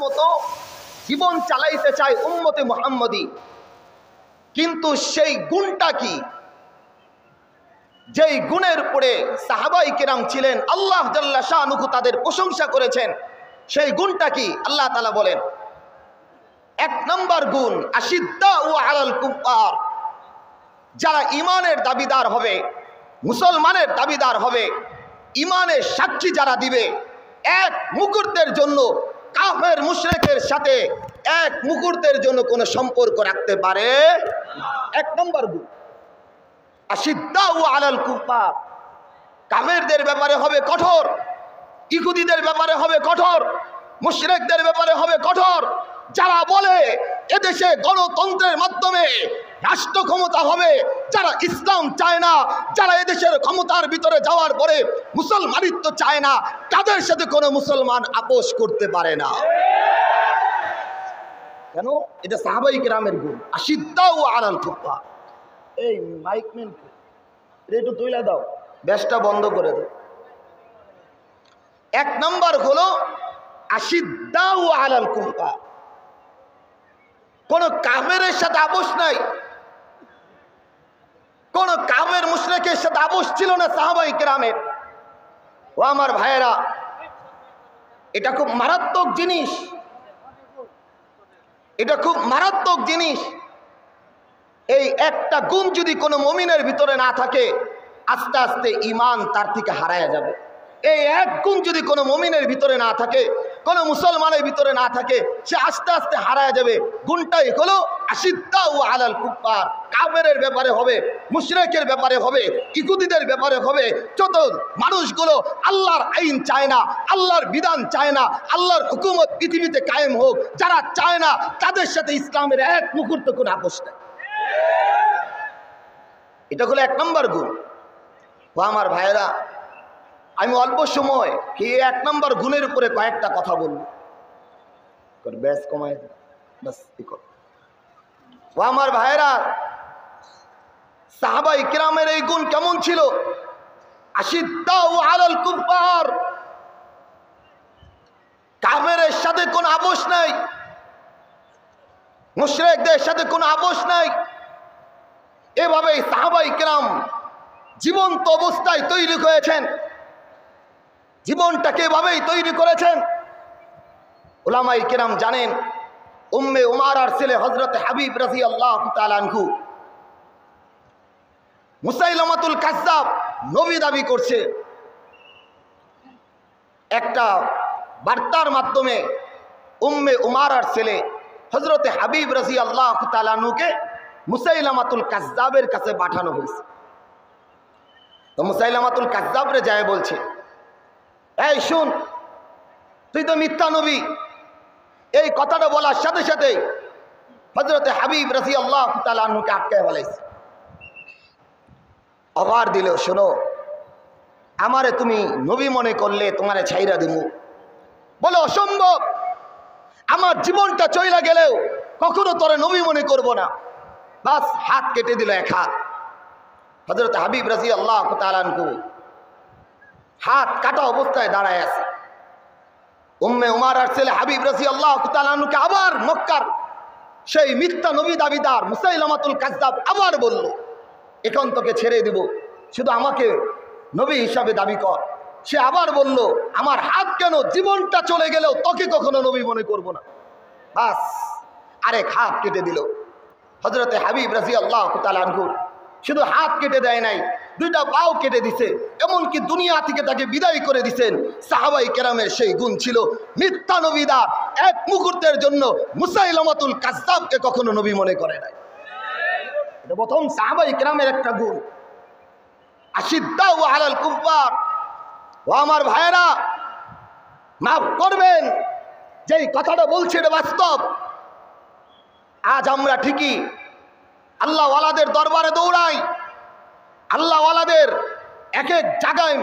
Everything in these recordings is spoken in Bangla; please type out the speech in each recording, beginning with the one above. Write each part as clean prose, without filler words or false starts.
মতো জীবন চালাইতে চায় উম্মতে মুহাম্মদী, কিন্তু সেই গুণটা কি? যেই গুণের উপরে সাহাবাই কেরাম ছিলেন, আল্লাহ জাল্লা শানুহু তাদের প্রশংসা করেছেন, সেই গুণটা কি? আল্লাহ তাআলা বলেন, এক নম্বর গুণ আশিদ্দাউ আলাল কুফার, যারা ইমানের দাবিদার হবে, মুসলমানের দাবিদার হবে, ইমানের সাক্ষী যারা দিবে, এক মুহূর্তের জন্য কাফের মুশরিকের সাথে এক মুহূর্তের জন্য কোনো সম্পর্ক রাখতে পারে। এক নম্বর গুণ আশিদ্দাউ আলাল কুফার, কাফেরদের ব্যাপারে হবে কঠোর, ইহুদিদের ব্যাপারে হবে কঠোর, মুশরিকদের ব্যাপারে হবে কঠোর। যারা বলে এদেশে গণতন্ত্রের মাধ্যমে রাষ্ট্র ক্ষমতা হবে, যারা ইসলাম চায় না, যারা এদেশের ক্ষমতার ভিতরে যাওয়ার পরে মুসলমানিত্ব চায় না, তাদের সাথে কোনো মুসলমান আপোষ করতে পারে না। কেন? এটা সাহাবাই কেরামের গুণ, আশিদ্দাউ আলাল কুফার। এই মাইকম্যান একটু তুইলা দাও, ব্যাসটা বন্ধ করে দাও। এক নম্বর হলো আশিদ্দাউ আলাল কুফার, কোন কাফেরের সাথে আপোষ নাই, কোন কাফের মুশরিকের সাথে আপোষ ছিল না সাহাবাই কেরামের। ও আমার ভাইয়েরা, এটা খুব মারাত্মক জিনিস, এটা খুব মারাত্মক জিনিস। এই একটা গুণ যদি কোনো মুমিনের ভিতরে না থাকে, আস্তে আস্তে ঈমান তার থেকে হারায়া যাবে। এই এক গুণ যদি কোনো মুমিনের ভিতরে না থাকে, কোনো মুসলমানের ভিতরে না থাকে, সে আস্তে আস্তে হারায়া যাবে। গুণটাই হলো আশিদ্দাউ আলাল কুফার, কাফেরের ব্যাপারে হবে, মুশরিকের ব্যাপারে হবে, ইহুদিদের ব্যাপারে হবে। যত মানুষগুলো আল্লাহর আইন চায় না, আল্লাহর বিধান চায় না, আল্লাহর হুকুমত পৃথিবীতে কায়েম হোক, যারা চায় না, তাদের সাথে ইসলামের এক মুহূর্ত কোনো আপোষ নেই। এটা হলো এক নম্বর গুণ। ও আমার ভাইয়েরা, আমি অল্প সময় কি এক নম্বর গুণের উপরে কয়েকটা কথা বলবো, ব্যাস কমায় ব্যাস। ও আমার ভাইয়েরা, সাহাবাই কিরামের এই গুণ কেমন ছিল? আশিদ্দাউ আলাল কুফার, কাফেরের সাথে কোনো আপোষ নাই, মুশরিকদের সাথে কোনো আপোষ নাই। এভাবেই সাহাবাই কিরাম জীবন্ত অবস্থায় তৈরি হয়েছেন, জীবনটাকে এভাবেই তৈরি করেছেন। উলামাই কিরাম জানেন, উম্মে উমারার ছেলে হযরত হাবিব রাদিয়াল্লাহু তাআলা আনহু মুসাইলামাতুল কাযযাব নবী দাবি করছে। একটা বার্তার মাধ্যমে উম্মে উমারার ছেলে হযরত হাবিব রাদিয়াল্লাহু তাআলা আনহুকে মুসাইলামাতুল কাযযাবের কাছে পাঠানো হয়েছে। তো মুসাইলামাতুল কাযযাবরে যায় বলছে, এই শুন, তুই তো মিথ্যা নবী। এই কথাটা বলার সাথে সাথে হযরত হাবিব রাদিয়াল্লাহু তাআলা আনহুকে আটকায় বলেছে, আবার দিল, শোনো, আমারে তুমি নবী মনে করলে তোমারে ছাইরা দিমু। বলে অসম্ভব, আমার জীবনটা চইলা গেলেও কখনো তোরে নবী মনে করব না। বাস হাত কেটে দিল, এক হাত। হযরত হাবিব রাদিয়াল্লাহু তাআলা আনহু হাত কাটা অবস্থায় দাঁড়ায় আছে। উম্মে উমারার ছেলে হাবিব রাদিয়াল্লাহু তাআলা আনহুকে আবার মক্কার সেই মিথ্যা নবী দাবিদার মুসাইলামাতুল কাযযাব আবার বলল, এখন তোকে ছেড়ে দিব, শুধু আমাকে নবী হিসাবে দাবি কর। সে আবার বলল, আমার হাত কেন, জীবনটা চলে গেলেও তোকে কখনো নবী মনে করব না। বাস আরেক হাত কেটে দিল। হযরতে হাবিব রাদিয়াল্লাহু তাআলা আনহু শুধু হাত কেটে দেয় নাই, দুইটা পাও কেটে দিছে, এমনকি দুনিয়া থেকে তাকে বিদায় করে দিছেন। সাহাবাই কেরামের সেই গুণ ছিল, মিথ্যা নবীদার এক মুহূর্তের জন্য মুসাইলামাতুল কাযযাবকে কখনো নবী মনে করে নাই। এটা প্রথম সাহাবাই কেরামের একটা গুণ, আশিদ্দাউ আলাল কুফার। ও আমার ভাইয়েরা, মাফ করবেন, যেই কথাটা বলছি এটা বাস্তব। আজ আমরা ঠিকই আল্লাহওয়ালাদের দরবারে দৌড়াই, আল্লাহওয়ালাদের এক এক জায়গায়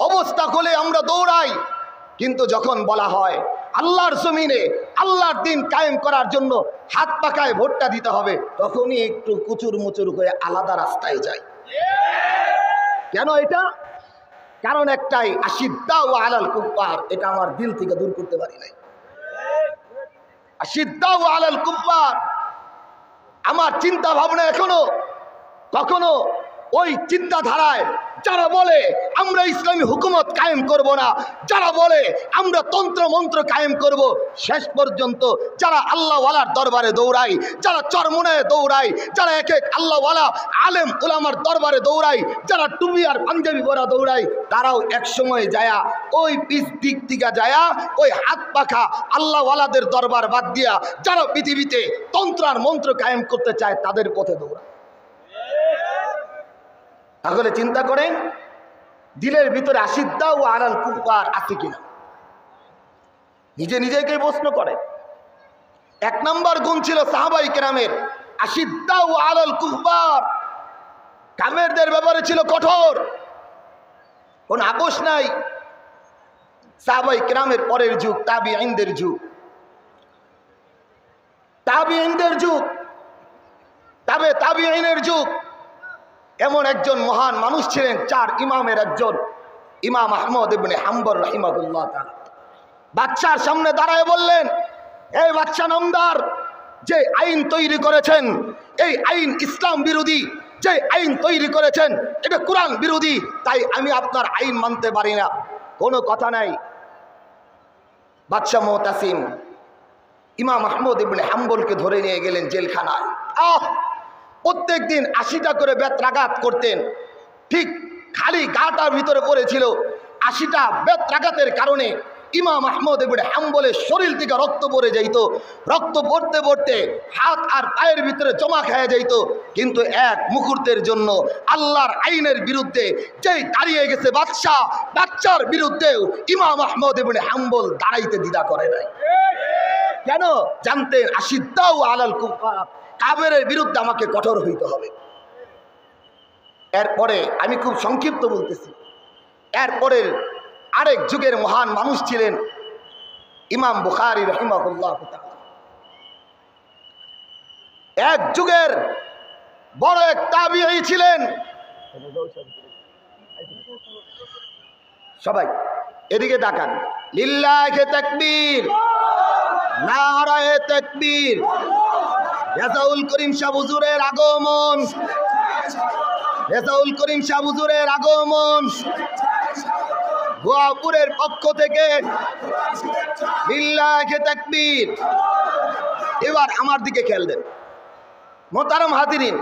অবস্থা হলে আমরা দৌড়াই, কিন্তু যখন বলা হয় আল্লাহর জমিনে আল্লাহর দিন কায়েম করার জন্য হাত পাকায় ভোটটা দিতে হবে, তখনই একটু কুচুর মুচুর হয়ে আলাদা রাস্তায় যাই। কেন এটা? কারণ একটাই, আশিদ্দাউ আলাল কুফার, এটা আমার দিল থেকে দূর করতে পারি নাই। আশিদ্দাউ আলাল কুফফার। আমার চিন্তা ভাবনা এখনো কখনো ওই চিন্তাধারায় যারা বলে আমরা ইসলামী হুকুমত কায়েম করব না, যারা বলে আমরা তন্ত্র মন্ত্র কায়েম করব, শেষ পর্যন্ত যারা আল্লাহওয়ালার দরবারে দৌড়াই, যারা চরমোনায় দৌড়াই, যারা এক এক আল্লাহওয়ালা আলেম উলামার দরবারে দৌড়াই, যারা টুপি আর পাঞ্জাবি পরা দৌড়াই, তারাও এক সময় যায়া ওই পিছ দিক থেকে যায়া ওই হাত পাখা আল্লাহওয়ালাদের দরবার বাদ দিয়া যারা পৃথিবীতে তন্ত্র আর মন্ত্র কায়েম করতে চায় তাদের পথে দৌড়ায়। তাহলে চিন্তা করেন দিলের ভিতরে আশিদ্দাউ আলাল কুফফার আছে কিনা, নিজে নিজেকে প্রশ্ন করে। এক নম্বর গুণ ছিল সাহাবাই কেরামের আশিদ্দাউ আলাল কুফফার। কাফেরদের ব্যাপারে ছিল কঠোর, কোন আপোষ নাই। সাহাবাই কেরামের পরের যুগ তাবিঈনদের যুগ, তাবিঈনদের যুগ, তাবিঈনের যুগ। এমন একজন মহান মানুষ ছিলেন, চার ইমামের একজন, ইমাম আহমদ ইবনে হাম্বল রাহিমাহুল্লাহ তাআলা। বাদশার সামনে দাঁড়ায় বললেন, এই বাদশা নামদার, যে আইন তৈরি করেছেন এই আইন ইসলাম বিরোধী, যে আইন তৈরি করেছেন এটা কোরআন বিরোধী, তাই আমি আপনার আইন মানতে পারি না। কোনো কথা নাই। বাদশা মুতাসিম ইমাম আহমদ ইবনে হাম্বলকে ধরে নিয়ে গেলেন জেলখানায়। প্রত্যেক দিন 80টা করে বেত্রাঘাত করতেন, ঠিক খালি গাটার ভিতরে পড়েছিল। 80টা বেত্রাঘাতের কারণে ইমাম আহমদ ইবনে হাম্বলের শরীর থেকে রক্ত পড়ে যাইত, রক্ত পড়তে পড়তে হাত আর পায়ের ভিতরে জমা খেয়ে যাইত। কিন্তু এক মুহূর্তের জন্য আল্লাহর আইনের বিরুদ্ধে যেই দাঁড়িয়ে গেছে বাদশাহ, বাদশার বিরুদ্ধেও ইমাম আহমদ ইবনে হাম্বল দাঁড়াইতে দ্বিধা করে নাই। কেন? জানতেন আশিদ্দাউ আলাল কুফফার, কাফেরের বিরুদ্ধে আমাকে কঠোর হইতে হবে। এরপরে আমি খুব সংক্ষিপ্ত বলতেছি, এরপরের আরেক যুগের মহান মানুষ ছিলেন ইমাম বুখারী রাহিমাহুল্লাহ তাআলা। এক যুগের বড় এক তাবিঈ ছিলেন। সবাই এদিকে তাকান। লিল্লাহি তাকবীর, নারায়ে তাকবীর। রেজাউল করিম শাহ হুজুরের আগমন, রেজাউল করিম শাহ হুজুরের আগমন। গোয়াপুরের পক্ষ থেকে লিল্লাহি তাকবীর। এবার আমার দিকে খেয়াল দেন মোহতারাম হাজিরিন।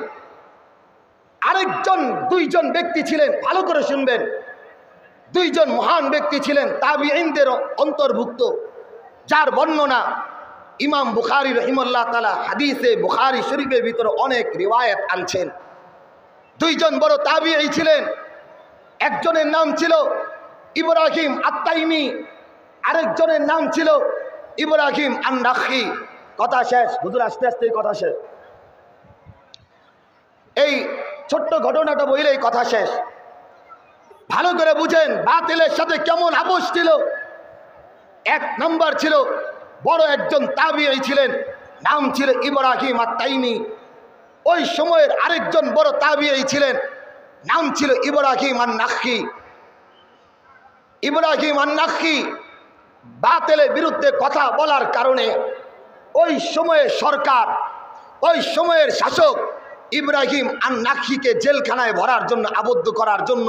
আরেকজন দুইজন ব্যক্তি ছিলেন, ভালো করে শুনবেন, দুইজন মহান ব্যক্তি ছিলেন তাবিঈনদের অন্তর্ভুক্ত, যার বর্ণনা ইমাম বুখারী রাহিমাহুল্লাহ তাআলা হাদিসে বুখারী শরীফের ভিতরে অনেক রিওয়ায়াত আনছেন। দুইজন বড় তাবিঈ ছিলেন। একজনের নাম ছিল ইব্রাহিম আত-তাইমি, আরেকজনের নাম ছিল ইব্রাহিম আন-নাখী। কথা শেষ হুজুর, আস্তে আস্তে কথা শেষ। এই ছোট্ট ঘটনাটা বললেই কথা শেষ। ভালো করে বুঝেন বাতিলের সাথে কেমন আপোষ ছিল। এক নাম্বার ছিল বড় একজন তাবিঈ ছিলেন, নাম ছিল ইব্রাহিম আত-তাইমি। ওই সময়ের আরেকজন বড় তাবিঈ ছিলেন, নাম ছিল ইব্রাহিম আন-নাখী। ইব্রাহিম আন-নাখী বাতিলের বিরুদ্ধে কথা বলার কারণে ওই সময়ের সরকার, ওই সময়ের শাসক ইব্রাহিম আন-নাখীকে জেলখানায় ভরার জন্য, আবদ্ধ করার জন্য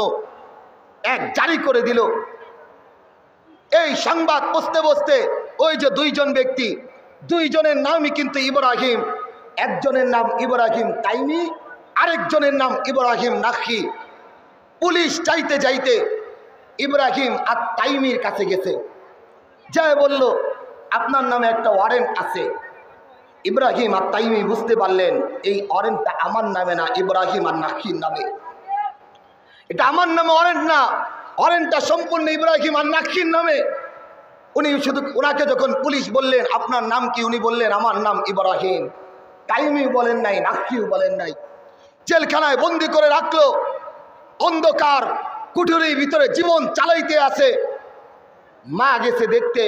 এক জারি করে দিল। এই সংবাদ বসতে বসতে ওই যে দুইজন ব্যক্তি, দুইজনের নামই কিন্তু ইব্রাহিম। একজনের নাম ইব্রাহিম তাইমি, আরেকজনের নাম ইব্রাহিম নাখী। পুলিশ চাইতে চাইতে ইব্রাহিম আত-তাইমির কাছে গেছে, যায় বলল আপনার নামে একটা ওয়ারেন্ট আছে। ইব্রাহিম আত-তাইমি বুঝতে পারলেন এই ওয়ারেন্টটা আমার নামে না, ইব্রাহিম আন-নাখীর নামে। এটা আমার নামে ওয়ারেন্ট না, ওয়ারেন্টটা সম্পূর্ণ ইব্রাহিম আন-নাখীর নামে। উনি শুধু ওনাকে যখন পুলিশ বললেন আপনার নাম কি, উনি বললেন আমার নাম ইব্রাহিম। তাইমি বলেন নাই, নাখীও বলেন নাই। জেলখানায় বন্দি করে রাখলো, অন্ধকার কুঠুরির ভিতরে জীবন চালাইতে আছে। মা গেছে দেখতে,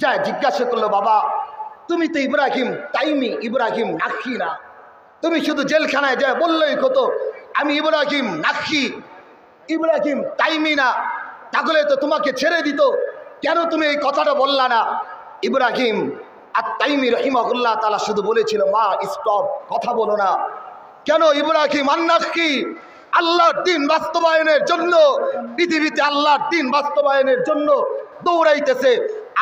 যায় জিজ্ঞাসা করলো বাবা তুমি তো ইব্রাহিম তাইমি, ইব্রাহিম নাখী না। তুমি শুধু জেলখানায় যায় বললেই কত আমি ইব্রাহিম নাখী, ইব্রাহিম তাইমি না, তাহলে তো তোমাকে ছেড়ে দিত, কেন তুমি এই কথাটা বললা না? ইব্রাহিম আত-তাইমি রাহিমাহুল্লাহ তাআলা শুধু বলেছিল, মা স্টপ, কথা বলো না। কেন? ইব্রাহিম আন-নাখি আল্লাহর দ্বীন বাস্তবায়নের জন্য, পৃথিবীতে আল্লাহর দ্বীন বাস্তবায়নের জন্য দৌড়াইতেছে।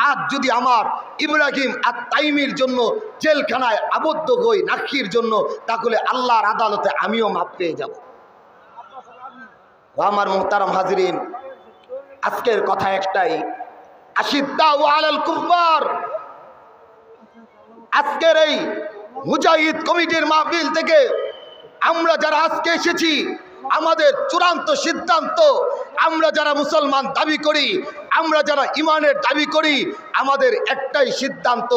আজ যদি আমার ইব্রাহিম আত-তাইমির জন্য জেলখানায় আবদ্ধ হই নাখির জন্য, তাহলে আল্লাহর আদালতে আমিও মাপ পেয়ে যাব। আমার মুহতারাম হাজিরিন, আজকের কথা একটাই, আশিদ্দাউ আলাল কুফার। আজকের এই মুজাহিদ কমিটির মাহফিল থেকে আমরা যারা আজকে এসেছি, আমাদের চূড়ান্ত সিদ্ধান্ত, আমরা যারা মুসলমান দাবি করি, আমরা যারা ইমানের দাবি করি, আমাদের একটাই সিদ্ধান্ত,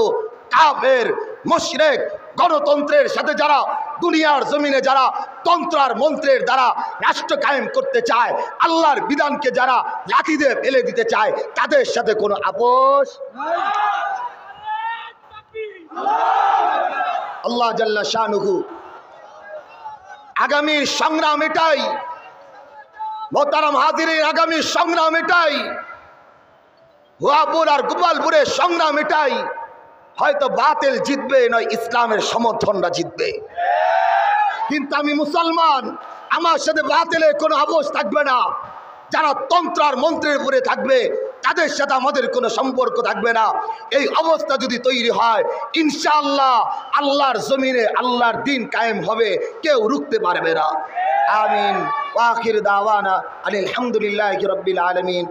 কাফের মুশরিক গণতন্ত্রের সাথে যারা দুনিয়ার জমিনে যারা তন্ত্র আর মন্ত্রের দ্বারা রাষ্ট্র কায়েম করতে চায়, আল্লাহর বিধানকে যারা লাঠি দিয়ে ফেলে দিতে চায়, তাদের সাথে কোনো আপোষ। আল্লাহ জাল্লা শানুহু আগামীর সংগ্রাম এটাই, মোহতারাম হাজিরিন, আগামীর সংগ্রাম এটাই, হুয়াপুর আর গোপালপুরের সংগ্রাম এটাই। হয়তো বাতিল জিতবে, নয় ইসলামের সমর্থনরা জিতবে, কিন্তু আমি মুসলমান, আমার সাথে বাতিলের কোনো আপোষ থাকবে না। যারা তন্ত্র আর মন্ত্রের উপরে থাকবে, তাদের সাথে আমাদের কোনো সম্পর্ক থাকবে না। এই অবস্থা যদি তৈরি হয়, ইনশাআল্লাহ আল্লাহর জমিনে আল্লাহর দ্বীন কায়েম হবে, কেউ রুখতে পারবে না। আমিন। ওয়া আখির দাওয়ানা আলহামদুলিল্লাহি রাব্বিল আলামিন।